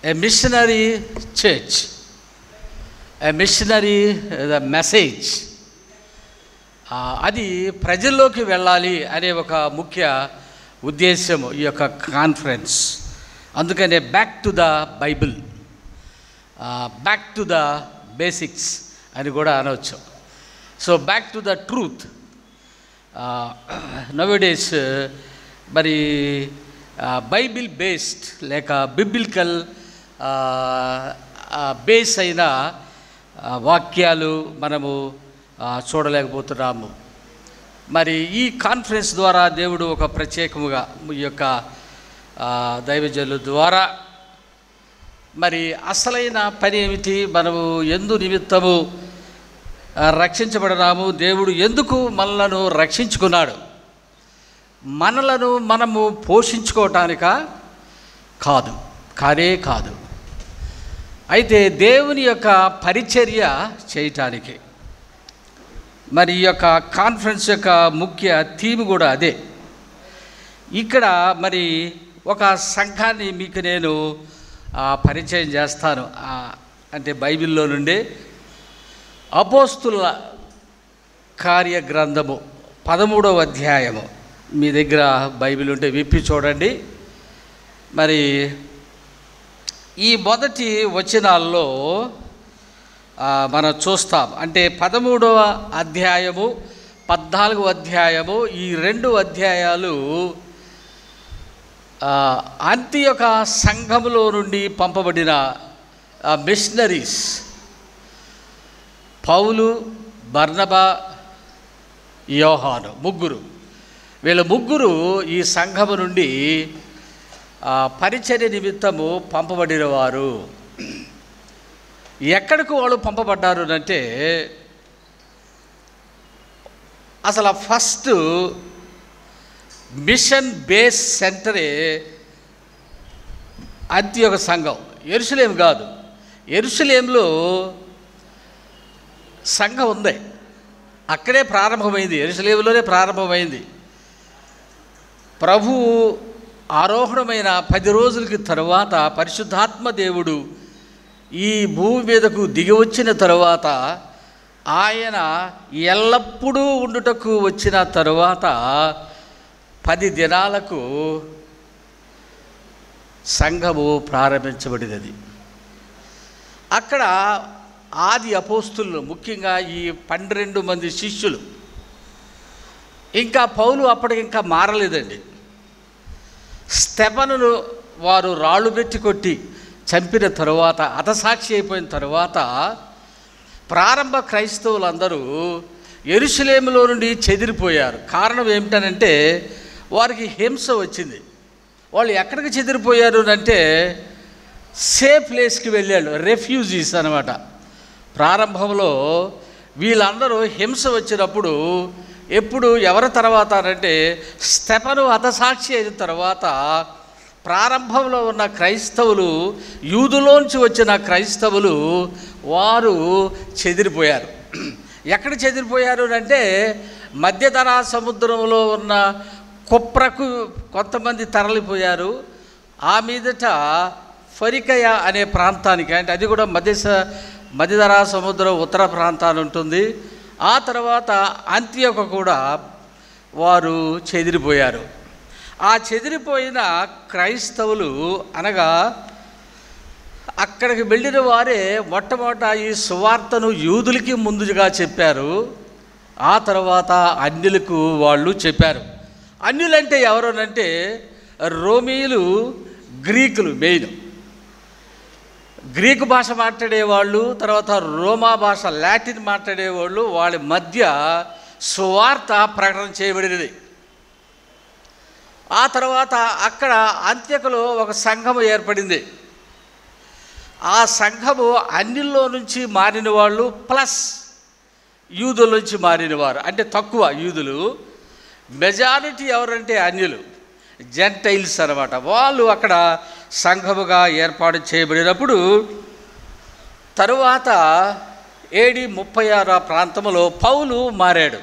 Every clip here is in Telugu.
A missionary church, a missionary the message, అది ప్రజల్లోకి వెళ్ళాలి అనే ఒక ముఖ్య ఉద్దేశము ఈ యొక్క కాన్ఫరెన్స్. అందుకనే back to the Bible, back to the basics అని కూడా అనవచ్చు. So back to the truth. నౌడేస్ మరి బైబిల్ బేస్డ్ లేక బిబ్లికల్ బేస్ అయిన వాక్యాలు మనము చూడలేకపోతున్నాము. మరి ఈ కాన్ఫరెన్స్ ద్వారా దేవుడు ఒక ప్రత్యేకముగా ఈ యొక్క దైవజనుల ద్వారా మరి అసలైన పని ఏమిటి, మనము ఎందు నిమిత్తము రక్షించబడినాము, దేవుడు ఎందుకు మనలను రక్షించుకున్నాడు, మనలను మనము పోషించుకోవటానిక కాదు, కాదు. అయితే దేవుని యొక్క పరిచర్య చేయటానికి. మరి ఈ యొక్క కాన్ఫరెన్స్ యొక్క ముఖ్య థీమ్ కూడా అదే. ఇక్కడ మరి ఒక సంఘాన్ని మీకు నేను పరిచయం చేస్తాను. అంటే బైబిల్లో నుండి అపోస్తుల కార్య గ్రంథము 13వ అధ్యాయము. మీ దగ్గర బైబిల్ ఉంటే విప్పి చూడండి. మరి ఈ మొదటి వచనాల్లో మనం చూస్తాం. అంటే 13వ అధ్యాయము 14వ అధ్యాయము, ఈ 2 అధ్యాయాలు అంతియొక సంఘములో నుండి పంపబడిన మిషనరీస్ పౌలు, బర్నబా, యోహాను వీళ్ళ ముగ్గురు ఈ సంఘము నుండి పరిచర్య నిమిత్తము పంపబడిన వారు. ఎక్కడికి వాళ్ళు పంపబడ్డారు అంటే, అసలు ఫస్ట్ మిషన్ బేస్ సెంటరే అంతియొక సంఘం. యెరూషలేం కాదు, యెరూషలేంలో సంఘం ఉంది, అక్కడే ప్రారంభమైంది, యెరూషలేంలోనే ప్రారంభమైంది. ప్రభు ఆరోహణమైన 10 రోజులకి తరువాత పరిశుద్ధాత్మ దేవుడు ఈ భూమి మీదకు దిగి వచ్చిన తరువాత, ఆయన ఎల్లప్పుడూ ఉండుటకు వచ్చిన తరువాత 10 దినాలకు సంఘము ప్రారంభించబడినది. అక్కడ ఆది అపోస్తులు, ముఖ్యంగా ఈ 12 మంది శిష్యులు, ఇంకా పౌలు అప్పటికి ఇంకా మారలేదండి. స్తెఫనును వారు రాళ్ళు పెట్టి కొట్టి చంపిన తరువాత, హతసాక్షి అయిపోయిన తరువాత ప్రారంభ క్రైస్తవులందరూ యెరూషలేములో నుండి చెదిరిపోయారు. కారణం ఏమిటనంటే, వారికి హింస వచ్చింది. వాళ్ళు ఎక్కడికి చెదిరిపోయారు అంటే సేఫ్ ప్లేస్కి వెళ్ళాడు, రెఫ్యూజీస్ అనమాట. ప్రారంభంలో వీళ్ళందరూ హింస వచ్చినప్పుడు ఎప్పుడు ఎవరి తర్వాత అంటే స్తెఫను హతసాక్షి అయిన తర్వాత ప్రారంభంలో ఉన్న క్రైస్తవులు, యూదులోంచి వచ్చిన క్రైస్తవులు వారు చెదిరిపోయారు. ఎక్కడ చెదిరిపోయారు అంటే మధ్యధరా సముద్రంలో ఉన్న కుప్రకు కొంతమంది తరలిపోయారు. ఆ మీదట ఫరికయ అనే ప్రాంతానికి, అంటే అది కూడా మధ్యధరా సముద్రం ఉత్తర ప్రాంతాన్ని ఉంటుంది. ఆ తర్వాత అంతియొక కూడా వారు చెదిరిపోయారు. ఆ చెదిరిపోయిన క్రైస్తవులు అనగా అక్కడికి వెళ్ళిన వారే మొట్టమొదట ఈ సువార్తను యూదులకి ముందుగా చెప్పారు. ఆ తర్వాత అన్యులకు వాళ్ళు చెప్పారు. అన్యులంటే ఎవరోనంటే రోమీలు, గ్రీకులు. మెయిన్ గ్రీకు భాష మాట్లాడేవాళ్ళు, తర్వాత రోమా భాష లాటిన్ మాట్లాడేవాళ్ళు, వాళ్ళ మధ్య సువార్త ప్రకటన చేయబడినది. ఆ తర్వాత అక్కడ అంత్యకులో ఒక సంఘము ఏర్పడింది. ఆ సంఘము అన్యుల్లో నుంచి మారిన వాళ్ళు ప్లస్ యూదుల నుంచి మారినవారు, అంటే తక్కువ యూదులు. మెజారిటీ ఎవరంటే అన్యులు, జెంటైల్స్ అనమాట. వాళ్ళు అక్కడ సంఘముగా ఏర్పాటు చేయబడినప్పుడు తరువాత AD 36 ప్రాంతంలో పౌలు మారాడు.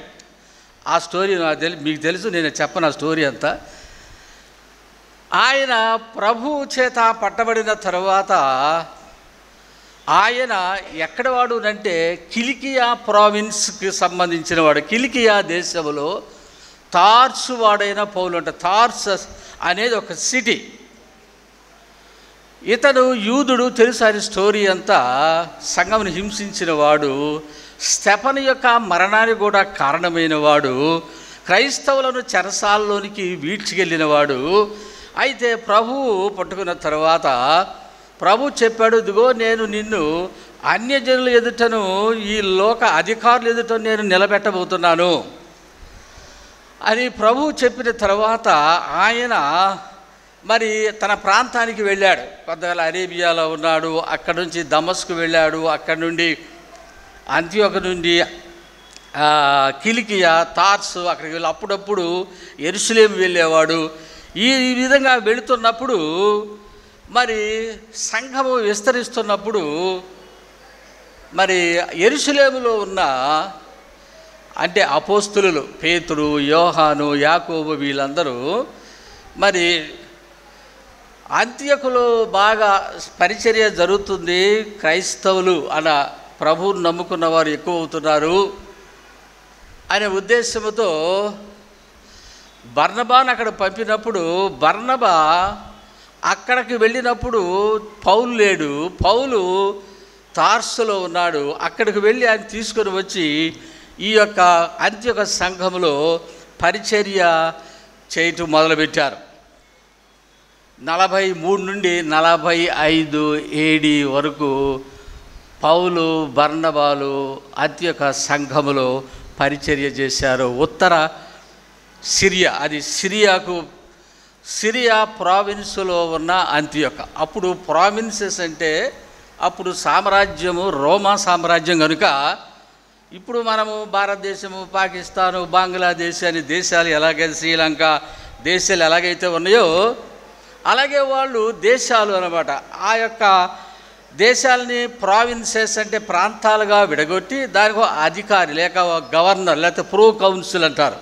ఆ స్టోరీ మీకు తెలుసు, నేను చెప్పను ఆ స్టోరీ అంతా. ఆయన ప్రభువు చేత పట్టబడిన తరువాత ఆయన ఎక్కడ వాడు అంటే కిలికియా ప్రావిన్స్కి సంబంధించిన వాడు. కిలికియా దేశంలో తార్సు వాడైన పౌలు అంటే తార్సస్ అనేది ఒక సిటీ. ఇతను యూదుడు, తెలుసు ఆయన స్టోరీ అంతా. సంఘమును హింసించిన వాడు, స్తెఫను యొక్క మరణానికి కూడా కారణమైన వాడు, క్రైస్తవులను చెరసాల్లోనికి వీడ్చికెళ్ళిన వాడు. అయితే ప్రభువు పట్టుకున్న తర్వాత ప్రభు చెప్పాడు, ఇదిగో నేను నిన్ను అన్యజనుల ఎదుటను ఈ లోక అధికారుల ఎదుట నేను నిలబెట్టబోతున్నాను అని ప్రభు చెప్పిన తర్వాత ఆయన మరి తన ప్రాంతానికి వెళ్ళాడు. కొంతకాలం అరేబియాలో ఉన్నాడు, అక్కడ నుంచి దమస్కు వెళ్ళాడు, అక్కడ నుండి అంత్యోక నుండి కిలికియా, తార్సు అక్కడికి వెళ్ళి అప్పుడప్పుడు యెరూషలేము వెళ్ళేవాడు. ఈ విధంగా వెళుతున్నప్పుడు మరి సంఘము విస్తరిస్తున్నప్పుడు మరి యెరూషలేములో ఉన్న అంటే అపోస్తులు పేతురు, యోహాను, యాకోబు వీళ్ళందరూ మరి అంత్యకులో బాగా పరిచర్య జరుగుతుంది, క్రైస్తవులు అన్న ప్రభువును నమ్ముకున్న వారు ఎక్కువ అవుతున్నారు అనే ఉద్దేశంతో బర్నబాను అక్కడ పంపినప్పుడు బర్నబా అక్కడికి వెళ్ళినప్పుడు పౌలు లేడు, పౌలు తార్సులో ఉన్నాడు. అక్కడికి వెళ్ళి ఆయన తీసుకొని వచ్చి ఈ యొక్క అంత్యొక సంఘంలో పరిచర్య చేయటం మొదలుపెట్టారు. 43 నుండి 45 AD వరకు పౌలు, బర్నబాలు అంత్యొక సంఘములో పరిచర్య చేశారు. ఉత్తర సిరియా, అది సిరియా ప్రావిన్సులో ఉన్న అంత్యొక. అప్పుడు ప్రావిన్సెస్ అంటే అప్పుడు సామ్రాజ్యము రోమా సామ్రాజ్యం కనుక ఇప్పుడు మనము భారతదేశము, పాకిస్తాను, బంగ్లాదేశ్ అనే దేశాలు ఎలాగైతే, శ్రీలంక దేశాలు ఎలాగైతే ఉన్నాయో అలాగే వాళ్ళు దేశాలు అన్నమాట. ఆ యొక్క దేశాలని ప్రావిన్సెస్ అంటే ప్రాంతాలుగా విడగొట్టి దానికి అధికారి లేక గవర్నర్ లేకపోతే ప్రో కౌన్సిల్ అంటారు,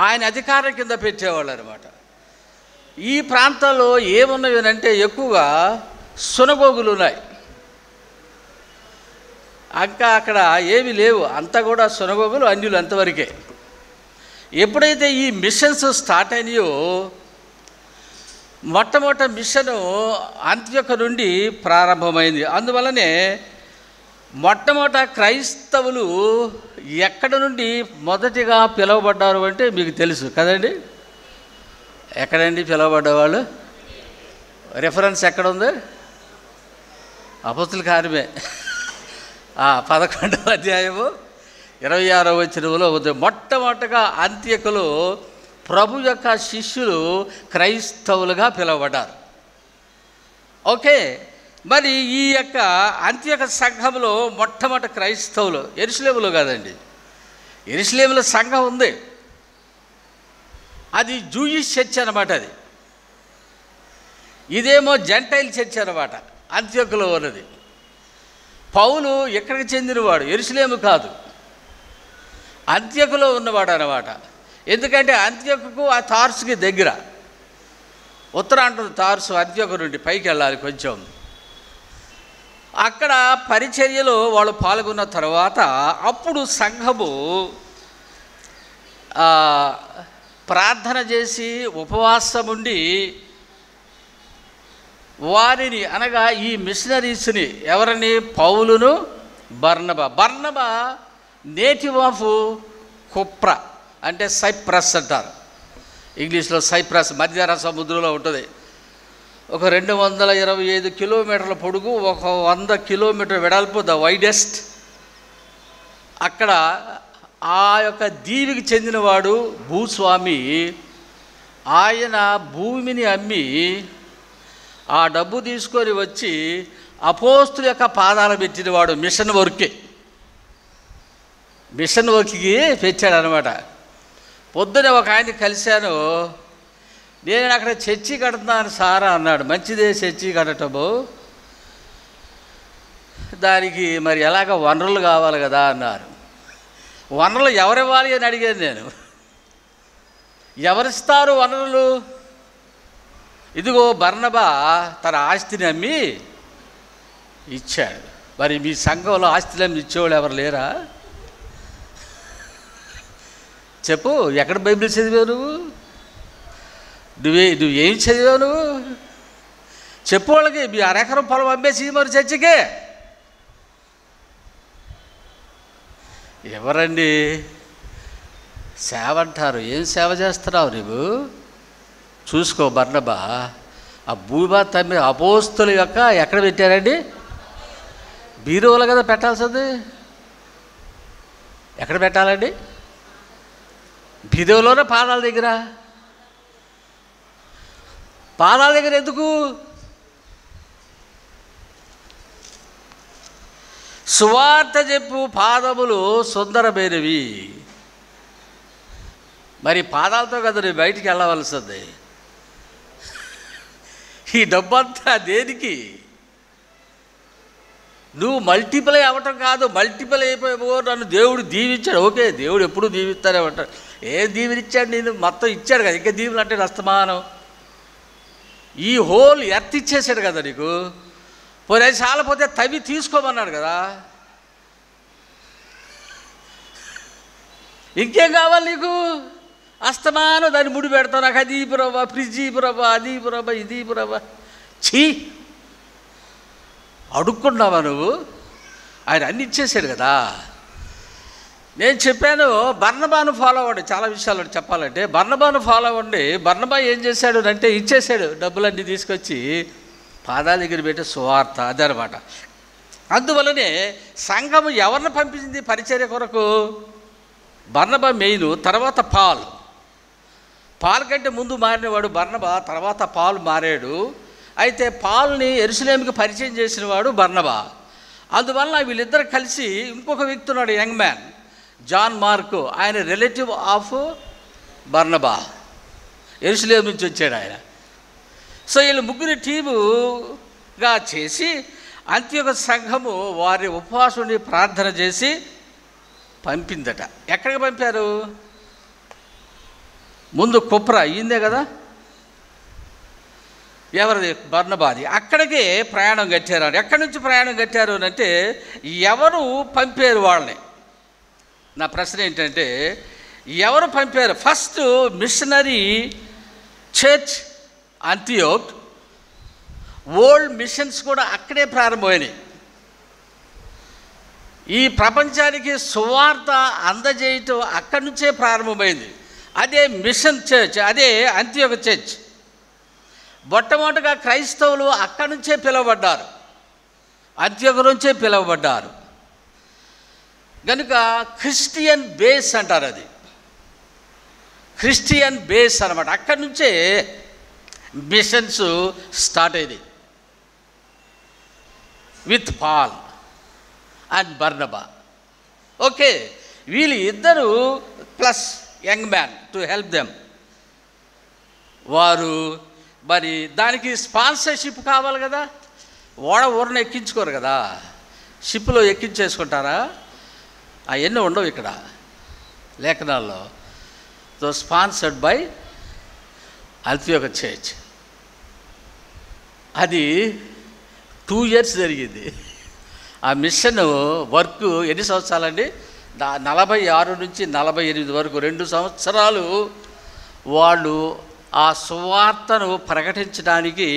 ఆయన అధికారం కింద పెట్టేవాళ్ళు అనమాట. ఈ ప్రాంతాల్లో ఏమున్నవి అంటే ఎక్కువగా సునగోగులు ఉన్నాయి. ఇంకా అక్కడ ఏమి లేవు, అంతా కూడా సునగోగులు, అన్యులు అంతవరకే. ఎప్పుడైతే ఈ మిషన్స్ స్టార్ట్ అయినాయో మొట్టమొదటి మిషను అంత్యొక నుండి ప్రారంభమైంది. అందువల్లనే మొట్టమొదట క్రైస్తవులు ఎక్కడ నుండి మొదటిగా పిలువబడ్డారు అంటే మీకు తెలుసు కదండి. ఎక్కడండి పిలువబడ్డవాళ్ళు? రెఫరెన్స్ ఎక్కడ ఉంది? అపోస్తుల కార్యమే 11వ అధ్యాయము 26వ వచనంలో ఉంది. మొట్టమొదటగా అంత్యకులు ప్రభు యొక్క శిష్యులు క్రైస్తవులుగా పిలువబడ్డారు. ఓకే, మరి ఈ యొక్క అంత్యక సంఘంలో మొట్టమొదటి క్రైస్తవులు యెరూషలేములో కాదండి, యెరూషలేములో సంఘం ఉంది, అది జూయిష్ చర్చ్ అనమాట. అది ఇదేమో జెంటైల్ చర్చ్ అనమాట, అంత్యకులో ఉన్నది. పౌలు ఎక్కడికి చెందినవాడు? యెరూషలేము కాదు, అంత్యకులో ఉన్నవాడు అన్నమాట. ఎందుకంటే అంత్యకు ఆ తార్సుకి దగ్గర, ఉత్తరాంధ్ర తార్సు అంత్యకు నుండి పైకి వెళ్ళాలి కొంచెం. అక్కడ పరిచర్యలో వాళ్ళు పాల్గొన్న తర్వాత అప్పుడు సంఘము ప్రార్థన చేసి ఉపవాసం ఉండి వారిని అనగా ఈ మిషనరీస్ని ఎవరిని? పౌలును బర్నబా నేటివ్ ఆఫ్ కుప్ర అంటే సైప్రస్ అంటారు, ఇంగ్లీష్లో సైప్రస్, మధ్యాహ్న సముద్రంలో ఉంటుంది. ఒక 225 కిలోమీటర్ల పొడుగు, ఒక 100 కిలోమీటర్ వెడల్పు, ద వైడెస్ట్. అక్కడ ఆ యొక్క దీవికి చెందినవాడు భూస్వామి. ఆయన భూమిని అమ్మి ఆ డబ్బు తీసుకొని వచ్చి అపోస్తుల యొక్క పాదాలు పెట్టినవాడు. మిషన్ వర్క్కి పెట్టాడనమాట. పొద్దున ఒక ఆయన కలిశాను, నేను అక్కడ చర్చి కడుతున్నాను సారా అన్నాడు. మంచిదే చర్చి కట్టటము, దానికి మరి ఎలాగ వనరులు కావాలి కదా అన్నారు. వనరులు ఎవరివ్వాలి అని అడిగాను నేను. ఎవరిస్తారు వనరులు? ఇదిగో బర్నబా తన ఆస్తిని అమ్మి ఇచ్చాడు. మరి మీ సంఘంలో ఆస్తిని అమ్మి ఇచ్చేవాళ్ళు ఎవరు లేరా? చెప్పు, ఎక్కడ బైబిల్ చదివావు నువ్వేం చదివావు నువ్వు? చెప్పు వాళ్ళకి. మీ అరెకరం పొలం అమ్మేసి మరి చర్చికే ఎవరండి? సేవ అంటారు. ఏం సేవ చేస్తున్నావు నువ్వు? చూసుకో బర్నబా, ఆ భూమా తమ్మి అపోస్తుల యొక్క ఎక్కడ పెట్టారండి? బీరువాలో కదా పెట్టాల్సింది. ఎక్కడ పెట్టాలండి? బీరువాలోనే పాదాల దగ్గర. పాదాల దగ్గర ఎందుకు? సువార్త చెప్పు పాదములు సుందరమైనవి. మరి పాదాలతో కదా నేను బయటికి వెళ్ళవలసింది. ఈ డబ్బంతా దేనికి? నువ్వు మల్టిపుల్ అవ్వటం కాదు. మల్టిపుల్ అయిపోయావో నన్ను దేవుడు దీవించాడు. ఓకే, దేవుడు ఎప్పుడు దీవిస్తానే ఉంటాడు. ఏం దీవెనిచ్చాడు? నేను మొత్తం ఇచ్చాడు కదా. ఇంకా దీవులు అంటే అస్తమానం ఈ హోల్ ఎర్త్ ఇచ్చేసాడు కదా నీకు. పోనీ చాలపోతే తవి తీసుకోమన్నాడు కదా. ఇంకేం కావాలి నీకు? అస్తమానం దాన్ని ముడి పెడతావు. నాకు అది పురవ్వ, ఫ్రిడ్జ్ పురవ్వ, అది పురవ్వ, ఇది పురవ్వ. ఛీ, అడుక్కున్నావా నువ్వు? ఆయన అన్ని ఇచ్చేసాడు కదా. నేను చెప్పాను బర్నబాను ఫాలో అవ్వండి. చాలా విషయాలు చెప్పాలంటే బర్నబాను ఫాలో అవ్వండి. బర్నబా ఏం చేశాడు అంటే ఇచ్చేసాడు డబ్బులన్నీ తీసుకొచ్చి పాదాల దగ్గర పెట్టి సువార్త అదనమాట. అందువల్లనే సంఘము ఎవరిని పంపించింది పరిచర్య కొరకు? బర్నబా మెయిన్, తర్వాత పాల్. పాల్ కంటే ముందు మారినవాడు బర్నబా, తర్వాత పాల్ మారాడు. అయితే పాల్ని యెరూషలేముకి పరిచయం చేసిన వాడు బర్నబా. అందువల్ల వీళ్ళిద్దరు కలిసి ఇంకొక వ్యక్తి ఉన్నాడు, యంగ్ మ్యాన్ జాన్ మార్కు. ఆయన రిలేటివ్ ఆఫ్ బర్నబా, యెరూషలేము నుంచి వచ్చాడు ఆయన. సో వీళ్ళు ముగ్గురి టీముగా చేసి అంత్యొక సంఘము వారి ఉపవాసుని ప్రార్థన చేసి పంపిందట. ఎక్కడికి పంపారు? ముందు కుప్ర అయ్యిందే కదా, ఎవరిది? బర్నబాది. అక్కడికే ప్రయాణం కట్టారు. ఎక్కడి నుంచి ప్రయాణం కట్టారు అంటే ఎవరు పంపారు వాళ్ళని? నా ప్రశ్న ఏంటంటే ఎవరు పంపారు? First missionary church Antioch, world missions కూడా అక్కడే ప్రారంభమైనాయి. ఈ ప్రపంచానికి సువార్త అందజేయటం అక్కడి నుంచే ప్రారంభమైంది. అదే మిషన్ చర్చ్, అదే అంతియోక చర్చ్. మొట్టమొదటిగా క్రైస్తవులు అక్కడి నుంచే పిలువబడ్డారు, అంత్యోక నుంచే పిలువబడ్డారు. కనుక క్రిస్టియన్ బేస్ అంటారు. అది క్రిస్టియన్ బేస్ అన్నమాట. అక్కడి నుంచే మిషన్స్ స్టార్ట్ అయ్యింది with Paul and Barnabas. Okay, వీళ్ళు ఇద్దరు plus young man to help them. వారు మరి దానికి స్పాన్సర్షిప్ కావాలి కదా. ఊరిని ఎక్కించుకోరు కదా, షిప్లో ఎక్కించేసుకుంటారా? అవన్నీ ఉండవు ఇక్కడ లేఖనాల్లో. So sponsored by Antioch church. అది 2 years జరిగింది. ఆ మిషన్ వర్క్ ఎన్ని సంవత్సరాలండి? 46 నుంచి 48 వరకు 2 సంవత్సరాలు వాళ్ళు ఆ సువార్తను ప్రకటించడానికి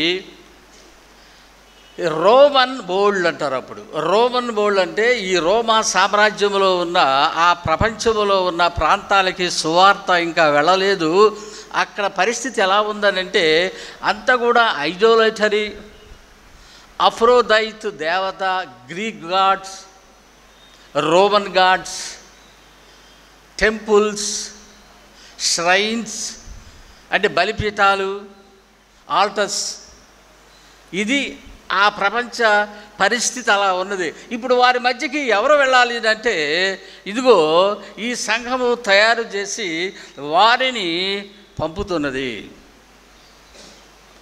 రోమన్ బోల్డ్ అంటారు. అప్పుడు రోమన్ బోల్డ్ అంటే ఈ రోమా సామ్రాజ్యంలో ఉన్న ఆ ప్రపంచంలో ఉన్న ప్రాంతాలకి సువార్త ఇంకా వెళ్ళలేదు. అక్కడ పరిస్థితి ఎలా ఉందనంటే అంతా కూడా ఐడోలటరీ, అఫ్రోదైత్ దేవత, Greek gods, Roman gods, temples, shrines అంటే బలిపీఠాలు, ఆల్టర్స్. ఇది ఆ ప్రపంచ పరిస్థితి అలా ఉన్నది. ఇప్పుడు వారి మధ్యకి ఎవరు వెళ్ళాలి అంటే ఇదిగో ఈ సంఘము తయారు చేసి వారిని పంపుతున్నది,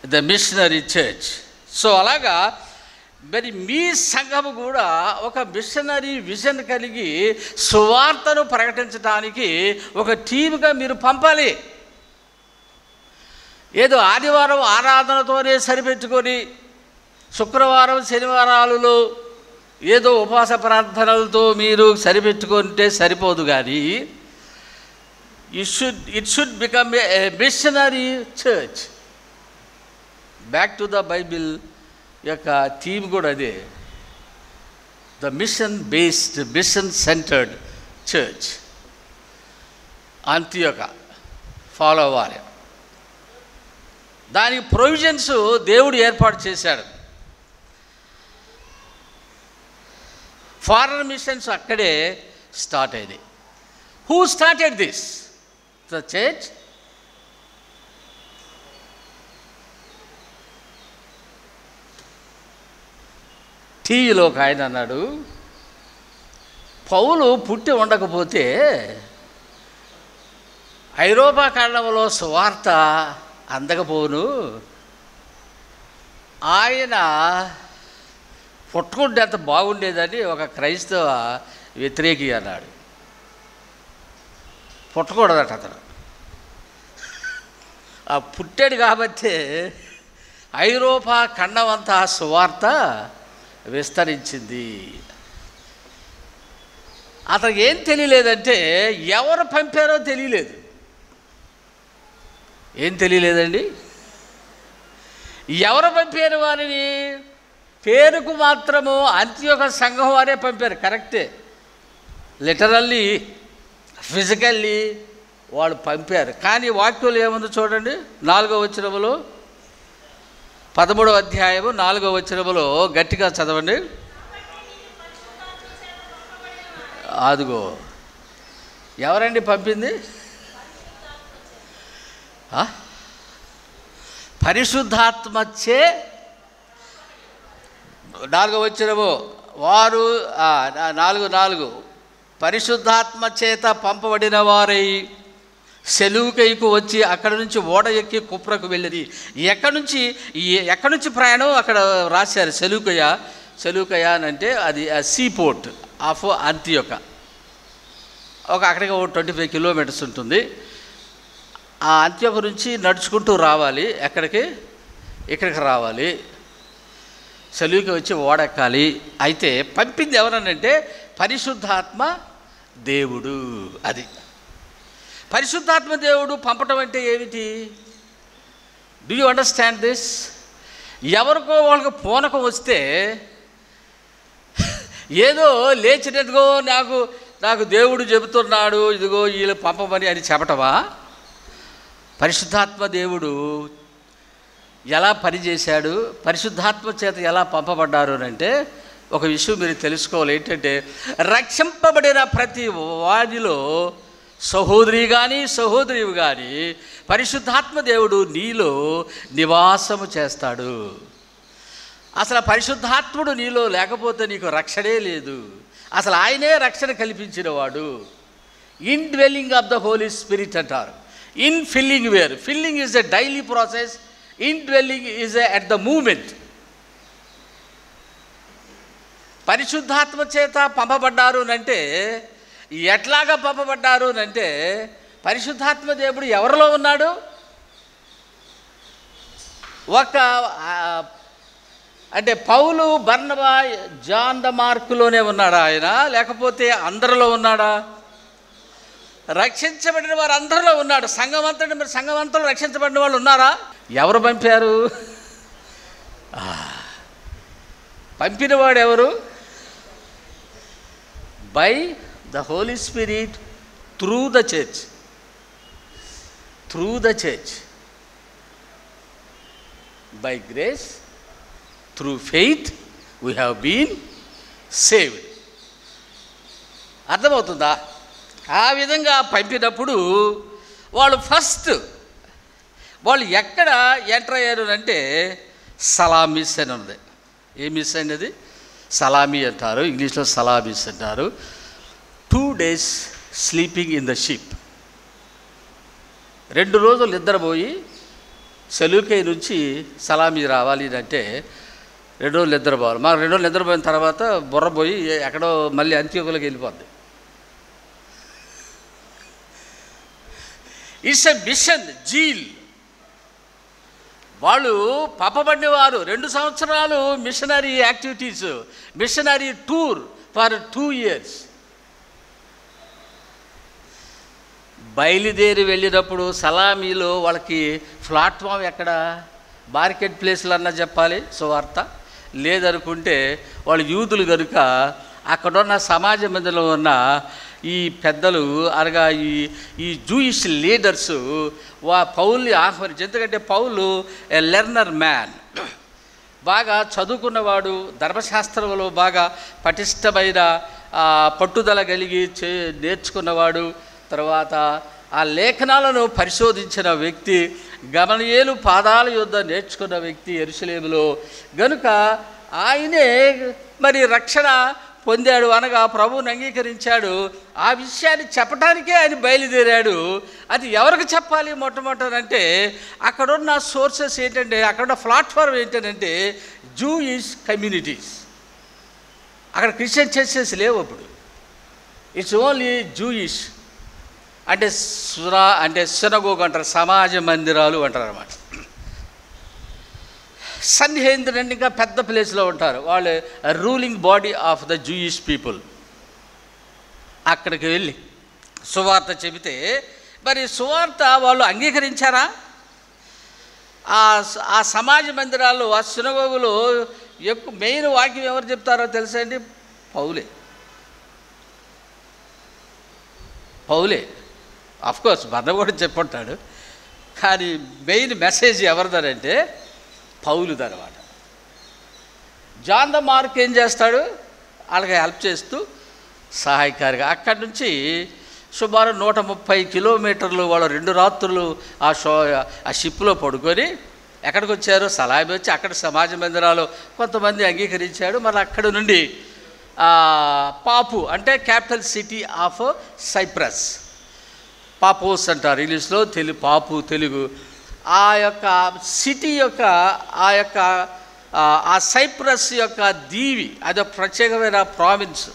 ద మిషనరీ చర్చ్. సో అలాగా మరి మీ సంఘము కూడా ఒక మిషనరీ విజన్ కలిగి సువార్తను ప్రకటించడానికి ఒక టీముగా మీరు పంపాలి. ఏదో ఆదివారం ఆరాధనతోనే సరిపెట్టుకొని శుక్రవారం శనివారాలలో ఏదో ఉపవాస ప్రార్థనలతో మీరు సరిపెట్టుకుంటే సరిపోదు, కానీ it should become a missionary church. Back to the Bible యొక్క థీమ్ కూడా అదే, the mission based, mission centred church. Antioch follow అవ్వాలి. దానికి ప్రొవిజన్స్ దేవుడు ఏర్పాటు చేశాడు. ఫారెన్ మిషన్స్ అక్కడే స్టార్ట్ అయింది. Who started this? The church. టీవీలో ఒక ఆయన అన్నాడు, పౌలు పుట్టి ఉండకపోతే ఐరోపా ఖండంలో సువార్త అందకపోను, ఆయన పుట్టుకుంటే అంత బాగుండేదని ఒక క్రైస్తవ వ్యతిరేకి అన్నాడు. పుట్టకూడదట అతను. ఆ పుట్టాడు కాబట్టి ఐరోపా ఖండం అంతా సువార్త విస్తరించింది. అతనికి ఏం తెలియలేదంటే ఎవరు పంపారో తెలియలేదు. ఏం తెలియలేదండి? ఎవరు పంపారు వారిని? పేరుకు మాత్రము అంత్యోక సంఘం వారే పంపారు, కరెక్టే. లిటరల్లీ ఫిజికల్లీ వాళ్ళు పంపారు. కానీ వాక్యంలో ఏముందో చూడండి, 4వ వచనములో, 13వ అధ్యాయము 4వ వచనములో గట్టిగా చదవండి. అదిగో ఎవరండి పంపింది? పరిశుద్ధాత్మచే, 4వ వచనము, వారు 4:4 పరిశుద్ధాత్మ చేత పంపబడిన వారై సెలూకైకు వచ్చి అక్కడి నుంచి ఓడ ఎక్కి కుప్రకు వెళ్ళింది. ఎక్కడి నుంచి ప్రయాణం అక్కడ రాశారు. సెలూకయ అని అంటే అది సీ పోర్ట్ ఆఫ్ అంత్యోక. అక్కడికి 25 కిలోమీటర్స్ ఉంటుంది. ఆ అంత్యోక నుంచి నడుచుకుంటూ రావాలి. ఇక్కడికి రావాలి. సెలూకి వచ్చి ఓడెక్కాలి. అయితే పంపింది ఎవరనంటే పరిశుద్ధాత్మ దేవుడు. అది పరిశుద్ధాత్మ దేవుడు పంపటం అంటే ఏమిటి? Do you understand this? ఎవరికో వాళ్ళకి పూనకం వస్తే ఏదో లేచినట్టుగో నాకు దేవుడు చెబుతున్నాడు, ఇదిగో వీళ్ళు పంపమని అని చెప్పటమా? పరిశుద్ధాత్మ దేవుడు ఎలా పనిచేశాడు, పరిశుద్ధాత్మ చేత ఎలా పంపబడ్డారు అంటే ఒక విషయం మీరు తెలుసుకోవాలి. ఏంటంటే రక్షింపబడిన ప్రతి వాడిలో సహోదరి కానీ సహోదరివి కానీ పరిశుద్ధాత్మ దేవుడు నీలో నివాసము చేస్తాడు. అసలు పరిశుద్ధాత్ముడు నీలో లేకపోతే నీకు రక్షణే లేదు. అసలు ఆయనే రక్షణ కల్పించినవాడు. Indwelling of the Holy Spirit అంటారు. Infilling where. Filling is a daily process. Indwelling is at the moment. పరిశుద్ధాత్మ చేత పంపబడ్డారు అంటే ఎట్లాగా పంపబడ్డారు అంటే పరిశుద్ధాత్మ దేవుడు ఎవరిలో ఉన్నాడు? అంటే పౌలు, బర్నబా, జాన్ ద మార్కులోనే ఉన్నాడా ఆయన? లేకపోతే అందరిలో ఉన్నాడా? రక్షించబడిన వారు అందరిలో ఉన్నాడు. సంఘమంతలో రక్షించబడిన వాళ్ళు ఉన్నారా? ఎవరు పంపారు? పంపినవాడు ఎవరు? By the Holy Spirit through the church. By grace through faith we have been saved. అర్థమవుతుందా? ఆ విధంగా పంపినప్పుడు వాళ్ళు ఎక్కడ ఎంటర్ అయ్యారు అంటే సలామీస్ అని ఉంది. ఏ మిస్ అయినది? సలామీ అంటారు, ఇంగ్లీష్లో సలామీస్ అంటారు. 2 days sleeping in the ship. 2 రోజులు నిద్రపోయి సెలూకై నుంచి సలామీ రావాలి అంటే 2 రోజులు నిద్రపోవాలి. మాకు 2 రోజులు నిద్రపోయిన తర్వాత బుర్రపోయి ఎక్కడో మళ్ళీ అంత్యోకులకు వెళ్ళిపోద్ది. It's a mission zeal. వాళ్ళు పంపబడినవారు. 2 సంవత్సరాలు missionary activities, missionary tour for 2 years. బయలుదేరి వెళ్ళినప్పుడు సలామీలో వాళ్ళకి ప్లాట్ఫామ్ ఎక్కడ, మార్కెట్ ప్లేస్లు అన్నా చెప్పాలి సువార్త, లేదనుకుంటే వాళ్ళు యూదులు కనుక అక్కడున్న సమాజ మందిరంలో ఉన్న ఈ పెద్దలు అనగా ఈ జూయిష్ లీడర్స్ పౌల్ని ఆహ్వానించి, ఎందుకంటే పౌలు ఏ లెర్నర్ మ్యాన్, బాగా చదువుకున్నవాడు, ధర్మశాస్త్రంలో బాగా పటిష్టమైన పట్టుదల కలిగి నేర్చుకున్నవాడు, తర్వాత ఆ లేఖనాలను పరిశోధించిన వ్యక్తి, గమలీయేలు పాదాల యొద్ద నేర్చుకున్న వ్యక్తి యెరూషలేములో గనుక ఆయనే మరి రక్షణ పొందాడు అనగా ప్రభువుని అంగీకరించాడు. ఆ విషయాన్ని చెప్పడానికే ఆయన బయలుదేరాడు. అది ఎవరికి చెప్పాలి మొట్టమొదటంటే అక్కడున్న సోర్సెస్ ఏంటంటే, అక్కడున్న ప్లాట్ఫామ్ ఏంటంటే జూయిష్ కమ్యూనిటీస్. అక్కడ క్రిస్టియన్ చర్చెస్ లేవు అప్పుడు. ఇట్స్ ఓన్లీ జూయిష్ అంటే అంటే సినగోగ్ అంటారు, సమాజ మందిరాలు అంటారు అన్నమాట. సన్హెద్రిన్ ఇంకా పెద్ద ప్లేస్లో ఉంటారు, వాళ్ళు ruling body of the Jewish people. అక్కడికి వెళ్ళి సువార్త చెబితే మరి సువార్త వాళ్ళు అంగీకరించారా? ఆ సమాజ మందిరాల్లో, ఆ సినగోగులో ఎక్కువ మెయిన్ వాక్యం ఎవరు చెప్తారో తెలుసా అండి? పౌలే. అఫ్కోర్స్ బర్నబా కూడా చెప్పుంటాడు, కానీ మెయిన్ మెసేజ్ ఎవరిదనంటే పౌలుదనమాట. జాన్ ద మార్క్ ఏం చేస్తాడు? వాళ్ళకి హెల్ప్ చేస్తూ సహాయకారిగా. అక్కడి నుంచి సుమారు 130 కిలోమీటర్లు వాళ్ళు 2 రాత్రులు ఆ షిప్లో పడుకొని ఎక్కడికి వచ్చారు? సలామి వచ్చి అక్కడ సమాజ మందిరాలు కొంతమంది అంగీకరించాడు. మరి అక్కడి నుండి పాపు అంటే క్యాపిటల్ సిటీ ఆఫ్ సైప్రస్, పాపోస్ అంటారు ఇంగ్లీష్లో, పాపు తెలుగు. ఆ యొక్క సిటీ యొక్క ఆ సైప్రస్ యొక్క దీవి, అదొక ప్రత్యేకమైన ప్రావిన్స్.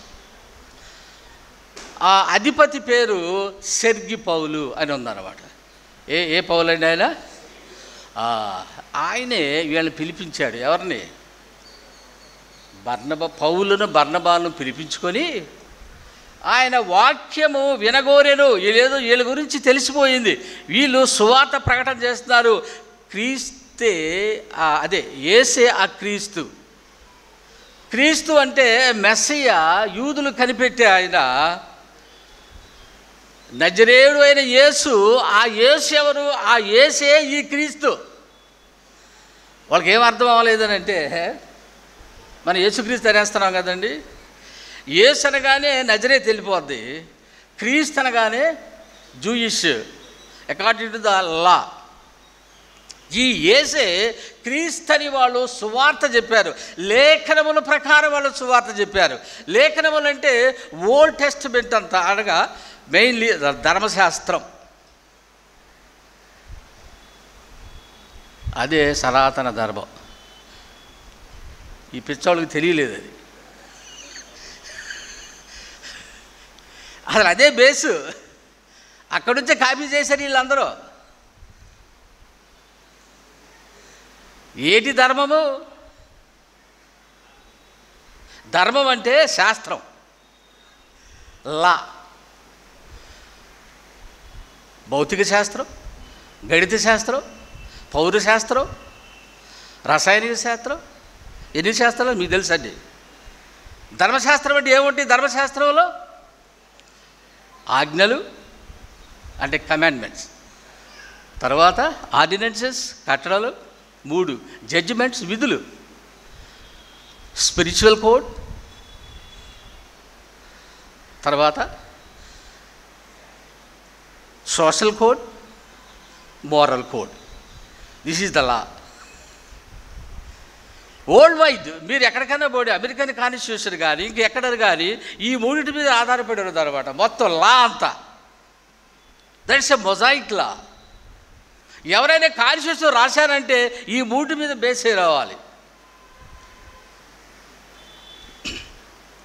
ఆ అధిపతి పేరు సెర్గి పౌలు అని ఉందన్నమాట. ఏ పౌలు అండి ఆయన? ఆయనే వీళ్ళని పిలిపించాడు. ఎవరిని? పౌలును బర్నబాను పిలిపించుకొని ఆయన వాక్యము వినగోరెను. వీళ్ళ గురించి తెలిసిపోయింది, వీళ్ళు సువార్త ప్రకటన చేస్తున్నారు. క్రీస్తే అదే యేసే ఆ క్రీస్తు. క్రీస్తు అంటే మెస్సయ్య, యూదులు కనిపెట్టే ఆయన. నజరేయుడు అయిన యేసు, ఆ యేసు ఎవరు? ఆ యేసే ఈ క్రీస్తు. వాళ్ళకి ఏం అర్థం అవ్వలేదనంటే, మనం యేసుక్రీస్తు అనేస్తున్నాం కదండి. యేసు అనగానే నజరేతు వెళ్ళిపోద్ది, క్రీస్తు అనగానే Jewish according to the law. ఈ యేసే క్రీస్తని వాళ్ళు సువార్త చెప్పారు. లేఖనముల ప్రకారం వాళ్ళు సువార్త చెప్పారు. లేఖనములు అంటే ఓల్డ్ టెస్టమెంట్ అంతా, అనగా మెయిన్లీ ధర్మశాస్త్రం. అదే సనాతన ధర్మం. ఈ పిచ్చోళ్ళకి తెలియలేదు అది. అసలు అదే బేసు. అక్కడి నుంచే కాపీ చేశారు వీళ్ళందరూ. ఏటి ధర్మము? ధర్మం అంటే శాస్త్రం, లా. భౌతిక శాస్త్రం, గణిత శాస్త్రం, పౌరశాస్త్రం, రసాయనిక శాస్త్రం, ఎన్ని శాస్త్రాలు మీకు తెలుసండి. ధర్మశాస్త్రం అంటే ఏముంటాయి? ధర్మశాస్త్రంలో ఆజ్ఞలు అంటే కమాండ్మెంట్స్, తర్వాత ఆర్డినెన్సెస్ కట్టడలు, 3 జడ్జిమెంట్స్ విధులు, స్పిరిచువల్ కోడ్, తర్వాత social code, moral code. This is the law. World wide మీరు ఎక్కడికైనా పోయి, అమెరికన్ కాన్స్టిట్యూషన్ కానీ ఇంకెక్కడ కానీ ఈ 3 మీద ఆధారపడి ఉన్నది అనమాట మొత్తం లా అంతా. దట్స్ ఎ మొజాయిక్ లా. ఎవరైనా కాన్స్టిట్యూషన్ రాశారంటే ఈ 3 మీద బేసే రావాలి.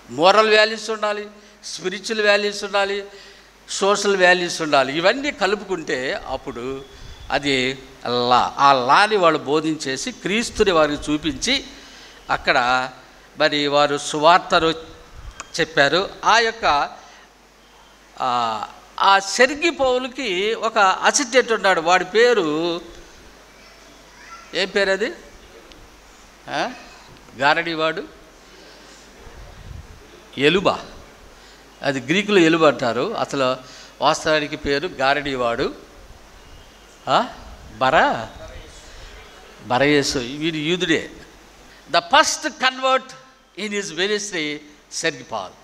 మోరల్ వాల్యూస్ ఉండాలి, స్పిరిచువల్ వాల్యూస్ ఉండాలి, సోషల్ వాల్యూస్ ఉండాలి. ఇవన్నీ కలుపుకుంటే అప్పుడు అది లా. ఆ లాని వాళ్ళు బోధించేసి క్రీస్తుని వారికి చూపించి అక్కడ మరి వారు సువార్తను చెప్పారు. ఆ యొక్క ఆ సెర్గి పౌలుకి ఒక అసిస్టెంట్ ఉన్నాడు. వాడి పేరు ఏం పేరు అది? గారడీవాడు, ఎలుబ. అది గ్రీకులో ఎలుబ అంటారు. అసలు వాస్తవానికి పేరు గారడీవాడు, బరయేసు. వీడు యూదుడే. The first convert in his ministry Sergi Paul.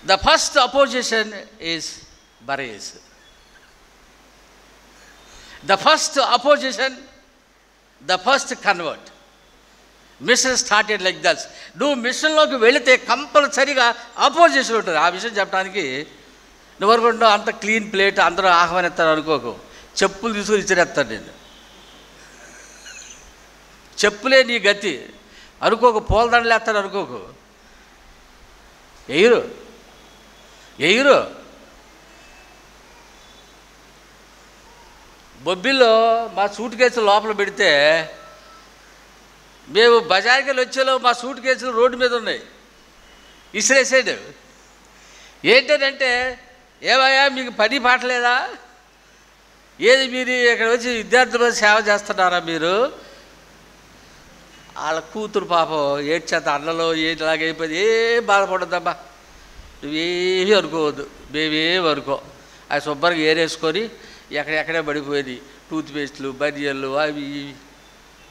The first opposition is బరయేసు. The first opposition, the first convert. Mission started like that's. నువ్వు మిషన్లోకి వెళితే కంపల్సరీగా అపోజిషన్ ఉంటుంది. ఆ విషయం చెప్పడానికి నువ్వు అనుకుంటున్నావు అంత క్లీన్ ప్లేట్ అందరూ ఆహ్వానిస్తారు అనుకోకు. చెప్పులు తీసుకుని ఇచ్చిరేస్తాను నేను. చెప్పులే నీ గతి అనుకోకు. పూలదండలు వేస్తాను అనుకోకు. ఎయ్యరు. బొబ్బిల్లో మా సూట్ కేసులు లోపల పెడితే మేము బజార్కి వెళ్ళి వచ్చేలో మా సూట్ కేసులు రోడ్డు మీద ఉన్నాయి. ఇసిరేసాడు. ఏంటంటే ఏమయ్యా మీకు పని పాటలేదా? ఏది మీరు ఇక్కడ వచ్చి విద్యార్థుల సేవ చేస్తున్నారా మీరు? వాళ్ళ కూతురు పాపం ఏడ్చేత అన్నలో ఏలాగైపోయింది. ఏం బాధపడద్దమ్మా, నువ్వేమీ అనుకోవద్దు, మేమేమి అనుకో. అది శుభ్రంగా ఏరేసుకొని ఎక్కడెక్కడే పడిపోయేది టూత్పేస్ట్లు, బనియన్లు అవి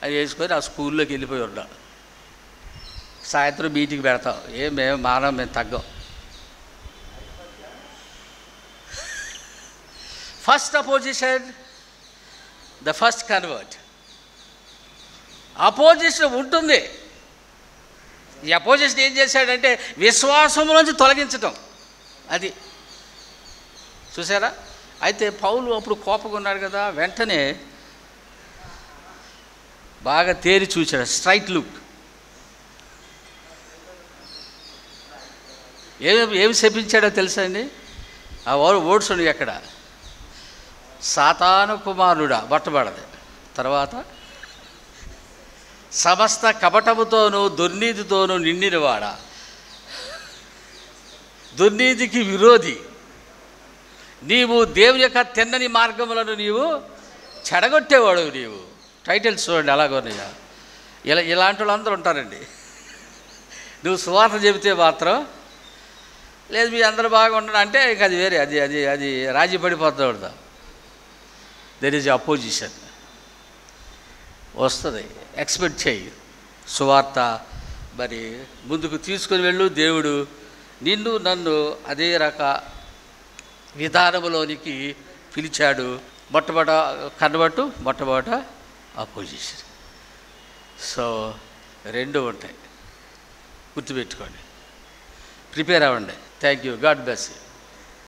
అవి వేసుకొని ఆ స్కూల్లోకి వెళ్ళిపోయి ఉన్నాం. సాయంత్రం మీటింగ్ పెడతాం. మేము మేము తగ్గం. First opposition, the first convert. Opposition ఉంటుంది. ఈ అపోజిషన్ ఏం చేశాడంటే విశ్వాసంలోంచి తొలగించటం. అది చూసారా? అయితే పౌలు అప్పుడు కోపంగా ఉన్నాడు కదా, వెంటనే బాగా తేరి చూశాడు. Straight look. ఏమి శపించాడో తెలుసా అండి? ఆ ఓడ్స్ ఉండి ఎక్కడ సాతాను కుమారుడా బట్టబడదు. తర్వాత సమస్త కపటముతోనూ దుర్నీతితోనూ నిండినవాడా, దుర్నీతికి విరోధి, నీవు దేవుని యొక్క తిన్నని మార్గములను నీవు చెడగొట్టేవాడు. నీవు టైటిల్స్ చూడండి ఎలాగోనయ్యా. ఇలాంటి వాళ్ళు అందరూ ఉంటారండి. నువ్వు సువార్త చెబితే మాత్రం లేదు మీ అందరూ బాగా ఉండడం అంటే ఇంక అది వేరే. అది అది అది రాజీ పడిపోతాడు. దెర్ ఈజ్ అపోజిషన్ వస్తుంది. ఎక్స్పెక్ట్ చేయి. సువార్త మరి ముందుకు తీసుకొని వెళ్ళు. దేవుడు నిన్ను నన్ను అదే విధానములోనికి పిలిచాడు. మొట్టమొదట అపోజిషన్. సో రెండు ఉంటాయి, గుర్తుపెట్టుకోండి. ప్రిపేర్ అవ్వండి. Thank you. God bless you.